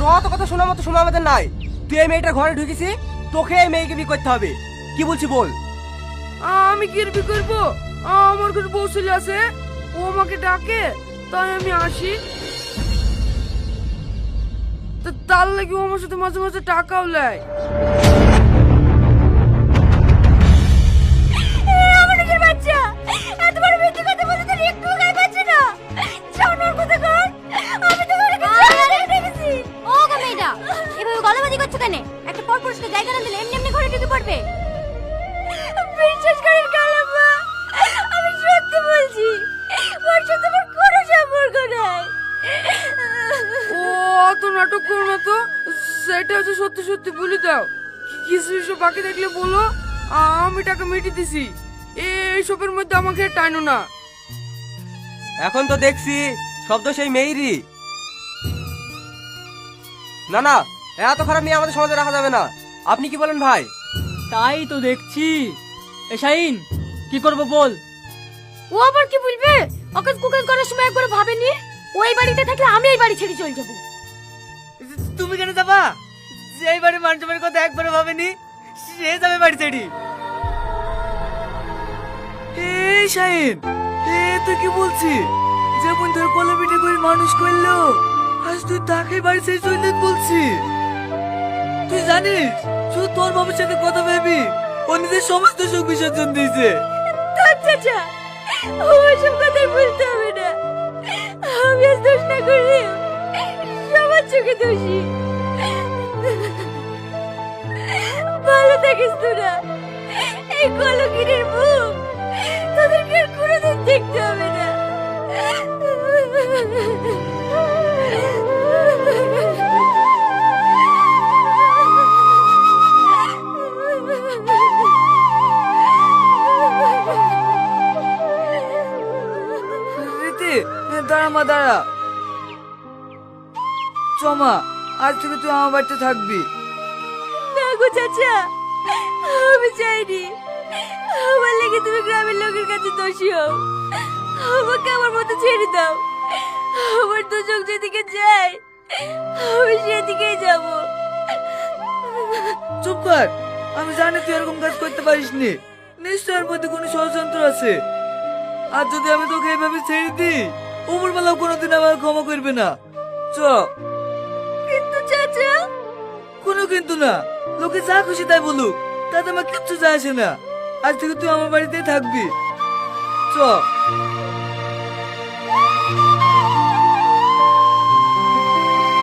তোর অত কথা শোনার মতো সময় আমাদের নাই। তুই এই মেয়েটার ঘরে ঢুকেছি, তোকে এই মেয়েকে বিয়ে করতে হবে। কি বলছি বল। আমি কি বিয়ে করবো? আমার কাছে বউ ছেলে আছে, ও আমাকে ডাকে তাই আমি আসি। তার লাগে ও আমার সাথে মাঝে মাঝে টাকাও নেয়। আমাদের বাচ্চা এত বড় মিথ্যে কথা বলে তোর একটু গায়ে পাচ্ছে না। জানোর কথা কর, আমি তো তোকে জানাই রেখেছি। ও গো মেয়েটা, এভাবে গলাবাজি করছো কেন? একটা পরপুরুষকে জায়গা না দিলে এমনি এমনি ঘরে ঢুকে পড়বে। বিশ্বাস করেন কালাম্মা, আমি সত্যি বলছি, ওর সাথে আমার কোনো সম্পর্ক নাই। ও অত নাটক করো না তো, সেটা হচ্ছে সত্যি সত্যি বলে দাও। কিছু কিছু বাকি দেখলে বলো, আমি টাকা মিটিয়ে দিছি। এইসবের মধ্যে আমাকে টাইনো না। এখন তো দেখছি শব্দ সেই মেয়েরই। না না, এত খারাপ মেয়ে আমাদের সমাজে রাখা যাবে না। আপনি কি বলেন ভাই? তাই তো দেখছি। এ শাহিন, কি করবো বল? ও আবার কি বলবে? অকাজ কুকাজ করার সময় একবার ভাবেনি ওই বাড়িতে থাকলে আমি এই বাড়ি ছেড়ে চলে যাবো। তুমি কেন যাবা? যেই বাড়ি মানুষের কথা একবারে ভাবেনি সে যাবে বাড়ি ছেড়ে। এই শাহিন, তুই কি বলছি? যেমন তোর কোলে পিঠে করে মানুষ করলো, আজ তুই তাকে বাড়ি ছেড়ে চলে যেতে বলছি? তুই জানিস শুধু তোর বাবার সাথে কথা ভেবি ও নিজের সমস্ত সুখ বিসর্জন দিয়েছে। তোর চাচা, ওসব কথা বলতে হবে না। আমি আজ দোষ না করি, সবার চোখে দোষী। ভালো থাকিস তোরা। এই কলঙ্কিনীর মুখ তোদেরকে আর কোনোদিন দেখতে হবে না। রীতি, দাঁড়া মা দাঁড়া। চমা, আজ থেকে তুই আমার বাড়িতে থাকবি। না গো চাচা, আমি চাইনি। আমার লেগে তুমি গ্রামের লোকের কাছে দোষী হও। আমাকে আমার মতো ছেড়ে দাও। আমার দু চোখ যেদিকে যায় আমি সেদিকেই যাব। চুপ কর, আমি জানি তুই এরকম কাজ করতে পারিস নি। নিশ্চয় এর মধ্যে কোনো ষড়যন্ত্র আছে। আর যদি আমি তোকে এইভাবে ছেড়ে দিই, উপরবেলাও কোনোদিন আমার ক্ষমা করবে না। চ। কিন্তু চাচা। কোনো কিন্তু না, লোকে যা খুশি তাই বলুক, তাতে আমার কিচ্ছু যায় আসে না। আজ থেকে তুই আমার বাড়িতেই থাকবি। চ।